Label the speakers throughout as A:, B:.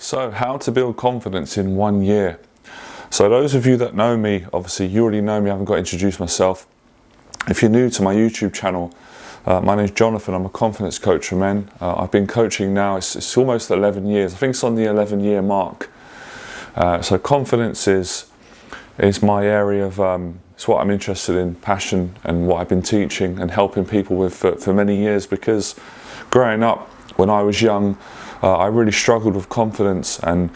A: So, how to build confidence in 1 year. So those of you that know me, obviously you already know me, I haven't got to introduce myself. If you're new to my YouTube channel, my name is Jonathan, I'm a confidence coach for men. I've been coaching now, it's almost 11 years, I think it's on the 11-year mark. So confidence is my area of, it's what I'm interested in, passion, and what I've been teaching and helping people with for many years, because growing up, when I was young, I really struggled with confidence, and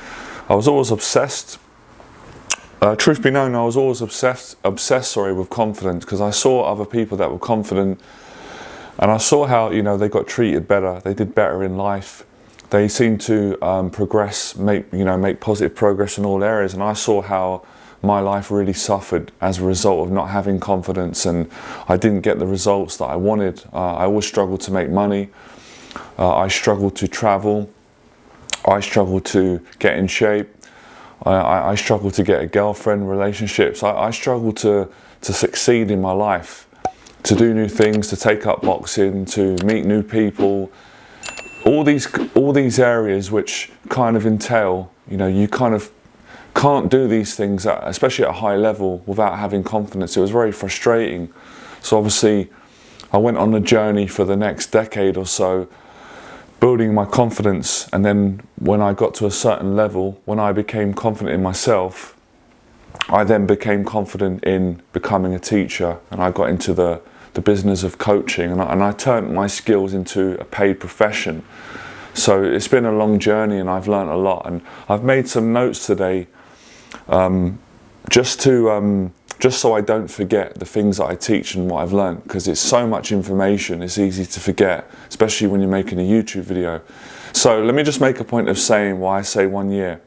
A: I was always obsessed. Truth be known, I was always obsessed with confidence, because I saw other people that were confident, and I saw how, they got treated better, they did better in life, they seemed to progress, make positive progress in all areas, and I saw how my life really suffered as a result of not having confidence, and I didn't get the results that I wanted. I always struggled to make money. I struggled to travel. I struggled to get in shape. I struggled to get a girlfriend, relationships. I struggled to succeed in my life, to do new things, to take up boxing, to meet new people. All these areas which kind of entail, you kind of can't do these things, especially at a high level, without having confidence. It was very frustrating. So obviously, I went on a journey for the next decade or so, building my confidence, and then when I got to a certain level, when I became confident in myself, I then became confident in becoming a teacher, and I got into the business of coaching, and I turned my skills into a paid profession. So it's been a long journey, and I've learned a lot, and I've made some notes today just so I don't forget the things that I teach and what I've learned, because it's so much information, it's easy to forget, especially when you're making a YouTube video. So let me just make a point of saying why I say 1 year.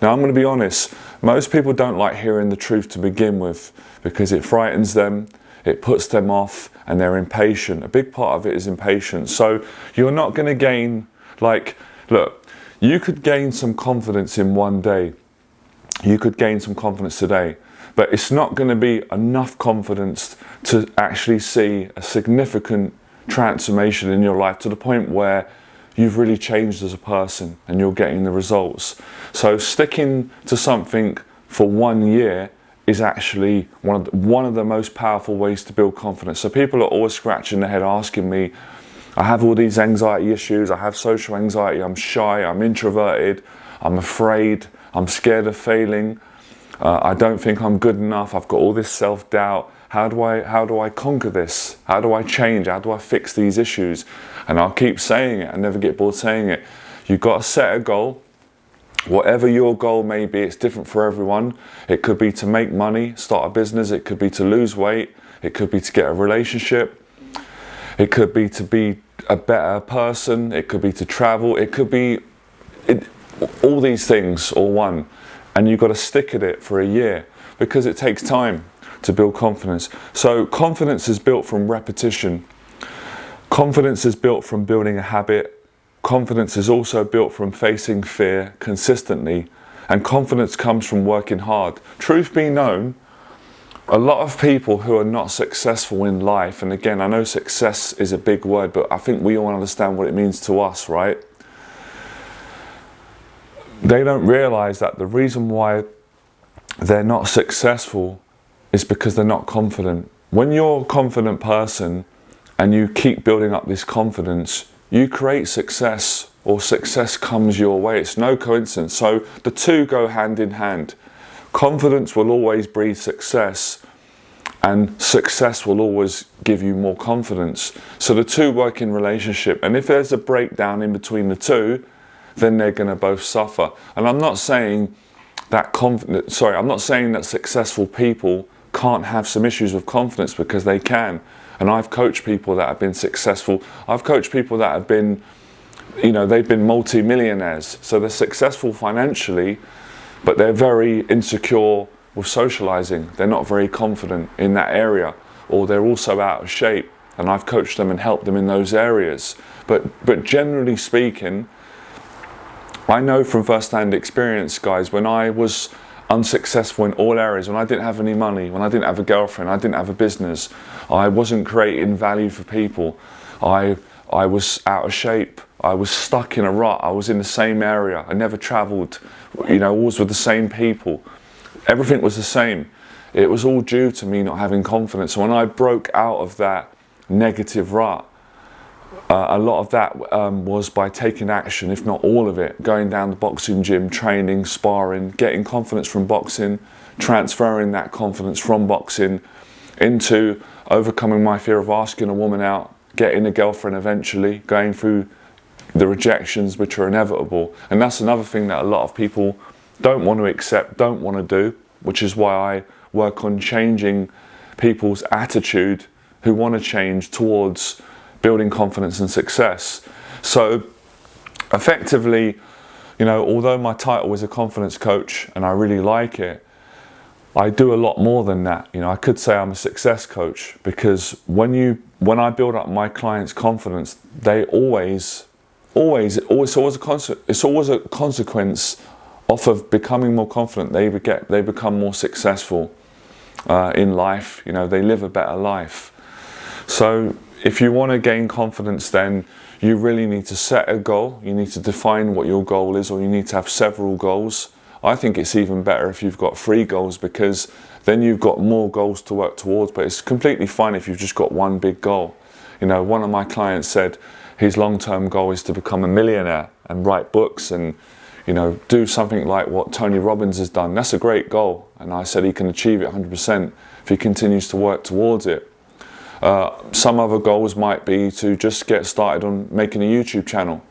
A: Now, I'm going to be honest, most people don't like hearing the truth to begin with, because it frightens them, it puts them off, and they're impatient. A big part of it is impatience. So you're not going to gain, look, you could gain some confidence in 1 day. You could gain some confidence today, but it's not going to be enough confidence to actually see a significant transformation in your life to the point where you've really changed as a person and you're getting the results. So sticking to something for 1 year is actually one of the most powerful ways to build confidence. So people are always scratching their head asking me, I have all these anxiety issues, I have social anxiety, I'm shy, I'm introverted, I'm afraid, I'm scared of failing, I don't think I'm good enough, I've got all this self-doubt. How do I conquer this? How do I change? How do I fix these issues? And I'll keep saying it, I never get bored saying it. You've got to set a goal. Whatever your goal may be, it's different for everyone. It could be to make money, start a business, it could be to lose weight, it could be to get a relationship, it could be to be a better person, it could be to travel, it could be all these things, all one. And you've got to stick at it for 1 year, because it takes time to build confidence. So confidence is built from repetition. Confidence is built from building a habit. Confidence is also built from facing fear consistently. And confidence comes from working hard. Truth be known, a lot of people who are not successful in life, and again, I know success is a big word, but I think we all understand what it means to us, right? They don't realize that the reason why they're not successful is because they're not confident. When you're a confident person and you keep building up this confidence, you create success, or success comes your way. It's no coincidence. So the two go hand in hand. Confidence will always breed success, and success will always give you more confidence. So the two work in relationship. And if there's a breakdown in between the two, then they're going to both suffer. And I'm not saying that I'm not saying that successful people can't have some issues with confidence, because they can. And I've coached people that have been successful. I've coached people that have been, they've been multi-millionaires. So they're successful financially, but they're very insecure with socializing. They're not very confident in that area, or they're also out of shape. And I've coached them and helped them in those areas. But generally speaking, I know from first-hand experience, guys, when I was unsuccessful in all areas, when I didn't have any money, when I didn't have a girlfriend, I didn't have a business, I wasn't creating value for people, I I was out of shape. I was stuck in a rut. I was in the same area. I never travelled, always with the same people. Everything was the same. It was all due to me not having confidence. When I broke out of that negative rut, a lot of that was by taking action, if not all of it, going down the boxing gym, training, sparring, getting confidence from boxing, transferring that confidence from boxing into overcoming my fear of asking a woman out, getting a girlfriend eventually, going through the rejections which are inevitable. And that's another thing that a lot of people don't want to accept, don't want to do, which is why I work on changing people's attitude who want to change towards building confidence and success. So effectively, although my title is a confidence coach and I really like it, I do a lot more than that. I could say I'm a success coach, because when I build up my clients' confidence, they it's always a consequence off of becoming more confident. They become more successful in life. They live a better life. So if you want to gain confidence, then you really need to set a goal. You need to define what your goal is, or you need to have several goals. I think it's even better if you've got 3 goals, because then you've got more goals to work towards. But it's completely fine if you've just got one big goal. One of my clients said his long-term goal is to become a millionaire and write books and do something like what Tony Robbins has done. That's a great goal, and I said he can achieve it 100% if he continues to work towards it. Some other goals might be to just get started on making a YouTube channel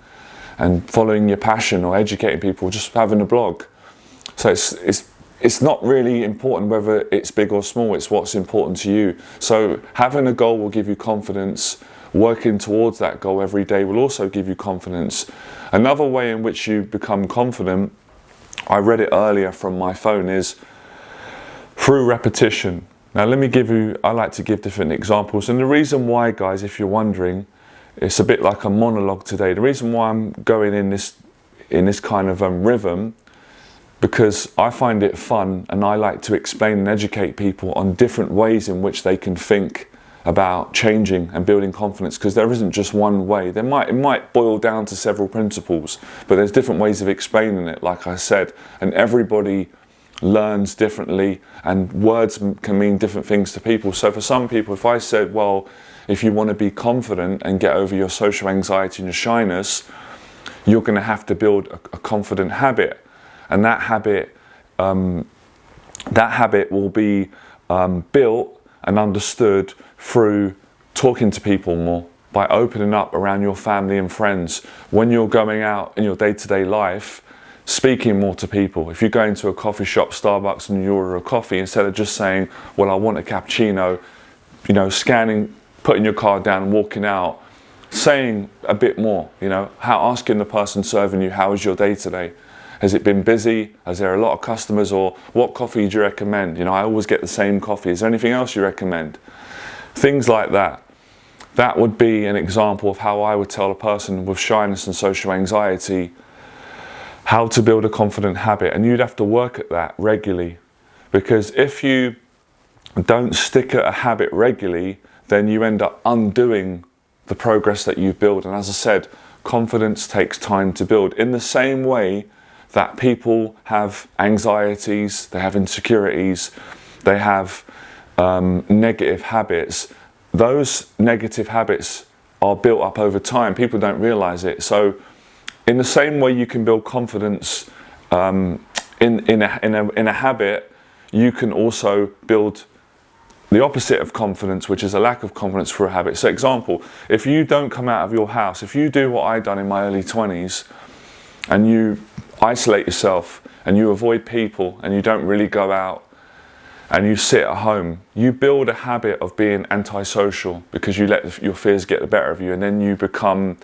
A: and following your passion, or educating people, just having a blog. So it's not really important whether it's big or small, it's what's important to you. So having a goal will give you confidence. Working towards that goal every day will also give you confidence. Another way in which you become confident, I read it earlier from my phone, is through repetition. Now I like to give different examples, and the reason why, guys, if you're wondering, it's a bit like a monologue today. The reason why I'm going in this kind of rhythm, because I find it fun, and I like to explain and educate people on different ways in which they can think about changing and building confidence, because there isn't just one way. It might boil down to several principles, but there's different ways of explaining it, like I said, and everybody learns differently, and words can mean different things to people. So for some people, if I said, well, if you want to be confident and get over your social anxiety and your shyness, you're going to have to build a confident habit. And that habit will be built and understood through talking to people more, by opening up around your family and friends. When you're going out in your day-to-day life, speaking more to people. If you go into a coffee shop, Starbucks, and you order a coffee, instead of just saying, well, I want a cappuccino, scanning, putting your card down and walking out, saying a bit more, asking the person serving you, how is your day today? Has it been busy? Is there a lot of customers? Or what coffee do you recommend? I always get the same coffee. Is there anything else you recommend? Things like that. That would be an example of how I would tell a person with shyness and social anxiety how to build a confident habit. And you'd have to work at that regularly, because if you don't stick at a habit regularly, then you end up undoing the progress that you've built. And as I said, confidence takes time to build. In the same way that people have anxieties, they have insecurities, they have negative habits, those negative habits are built up over time. People don't realize it. So in the same way you can build confidence in a habit, you can also build the opposite of confidence, which is a lack of confidence, through a habit. So example, if you don't come out of your house, if you do what I done in my early 20s, and you isolate yourself and you avoid people and you don't really go out and you sit at home, you build a habit of being antisocial, because you let your fears get the better of you, and then you become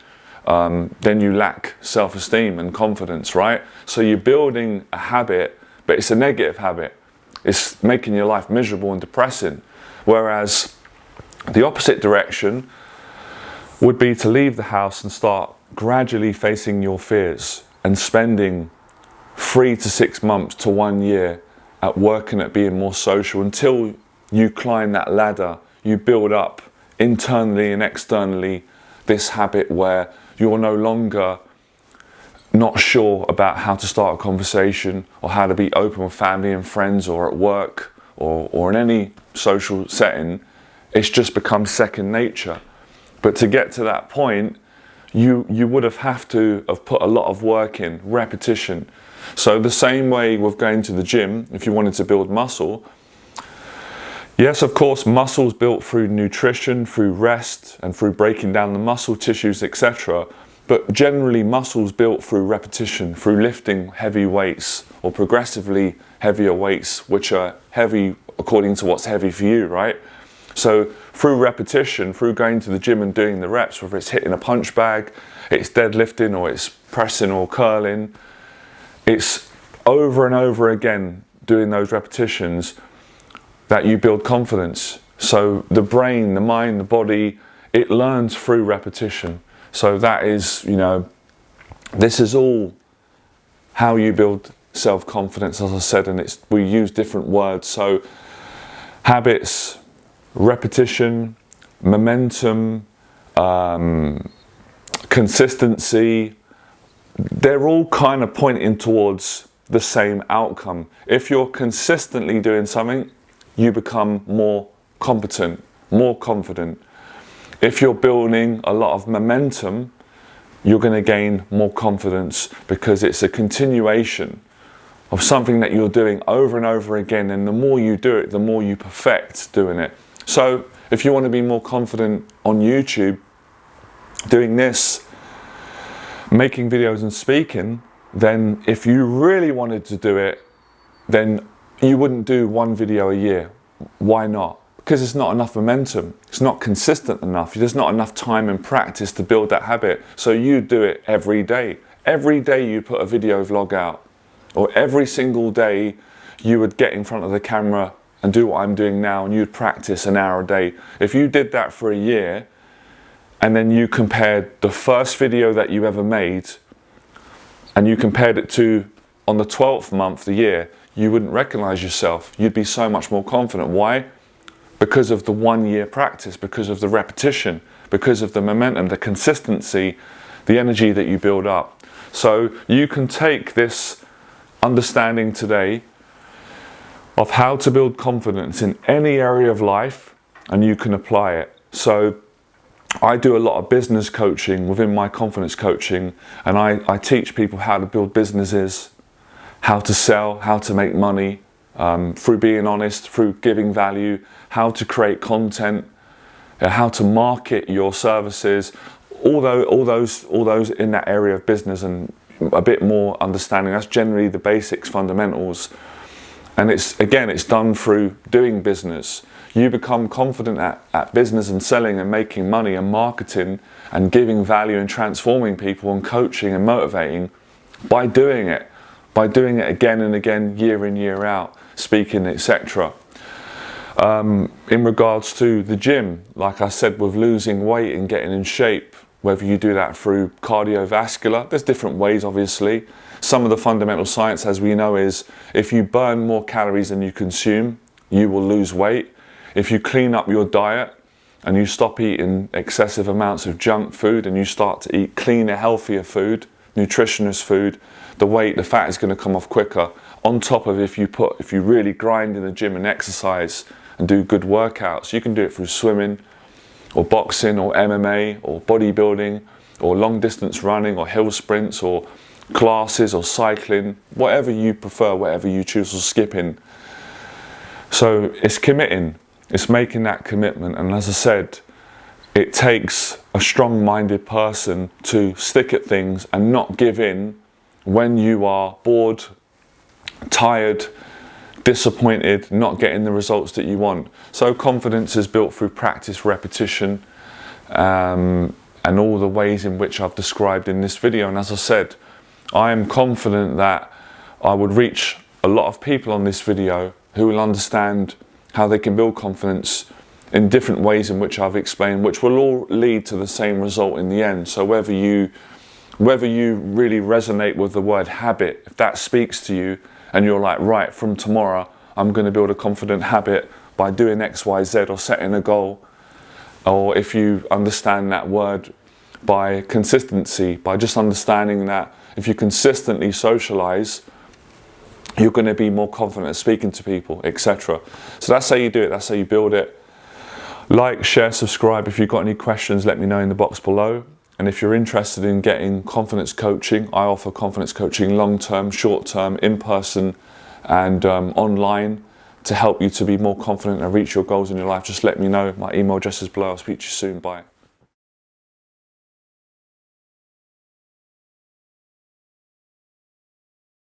A: then you lack self-esteem and confidence, right? So you're building a habit, but it's a negative habit. It's making your life miserable and depressing. Whereas the opposite direction would be to leave the house and start gradually facing your fears and spending 3 to 6 months to 1 year at working at being more social, until you climb that ladder, you build up internally and externally this habit where you're no longer not sure about how to start a conversation or how to be open with family and friends or at work or in any social setting. It's just become second nature. But to get to that point, you would have to have put a lot of work in, repetition. So the same way with going to the gym, if you wanted to build muscle, yes, of course, muscle's built through nutrition, through rest, and through breaking down the muscle tissues, etc. But generally, muscle's built through repetition, through lifting heavy weights or progressively heavier weights, which are heavy according to what's heavy for you, right? So through repetition, through going to the gym and doing the reps, whether it's hitting a punch bag, it's deadlifting, or it's pressing or curling, it's over and over again doing those repetitions that you build confidence. So the brain, the mind, the body, it learns through repetition. So that is, this is all how you build self-confidence, as I said, and we use different words. So habits, repetition, momentum, consistency, they're all kind of pointing towards the same outcome. If you're consistently doing something, you become more competent, more confident. If you're building a lot of momentum, you're going to gain more confidence because it's a continuation of something that you're doing over and over again, and the more you do it, the more you perfect doing it. So if you want to be more confident on YouTube, doing this, making videos and speaking, then if you really wanted to do it, then you wouldn't do one video a year. Why not? Because it's not enough momentum. It's not consistent enough. There's not enough time and practice to build that habit. So you do it every day. Every day you put a video vlog out, or every single day you would get in front of the camera and do what I'm doing now, and you'd practice an hour a day. If you did that for a year, and then you compared the first video that you ever made, and you compared it to on the 12th month, the year, you wouldn't recognize yourself. You'd be so much more confident. Why? Because of the 1 year practice, because of the repetition, because of the momentum, the consistency, the energy that you build up. So you can take this understanding today of how to build confidence in any area of life, and you can apply it. So I do a lot of business coaching within my confidence coaching, and I teach people how to build businesses, how to sell, how to make money, through being honest, through giving value, how to create content, how to market your services, all those in that area of business, and a bit more understanding. That's generally the basics, fundamentals. And it's done through doing business. You become confident at business and selling and making money and marketing and giving value and transforming people and coaching and motivating by doing it again and again, year in, year out, speaking, etc. In regards to the gym, like I said, with losing weight and getting in shape, whether you do that through cardiovascular, there's different ways, obviously. Some of the fundamental science, as we know, is if you burn more calories than you consume, you will lose weight. If you clean up your diet and you stop eating excessive amounts of junk food and you start to eat cleaner, healthier food, nutritious food, the fat is going to come off quicker. On top of if you really grind in the gym and exercise and do good workouts, you can do it through swimming or boxing or MMA or bodybuilding or long distance running or hill sprints or classes or cycling, whatever you prefer, whatever you choose, or skipping. So it's committing, it's making that commitment. And as I said, it takes a strong-minded person to stick at things and not give in when you are bored, tired, disappointed, not getting the results that you want. So confidence is built through practice, repetition, and all the ways in which I've described in this video. And as I said, I am confident that I would reach a lot of people on this video who will understand how they can build confidence in different ways in which I've explained, which will all lead to the same result in the end. So whether you really resonate with the word habit, if that speaks to you and you're like, right, from tomorrow I'm going to build a confident habit by doing X, Y, Z, or setting a goal, or if you understand that word by consistency, by just understanding that if you consistently socialize, you're going to be more confident at speaking to people, etc. So that's how you do it, that's how you build it. Like, share, subscribe. If you've got any questions, let me know in the box below. And if you're interested in getting confidence coaching, I offer confidence coaching long-term, short-term, in-person and online to help you to be more confident and reach your goals in your life. Just let me know. My email address is below. I'll speak to you soon. Bye.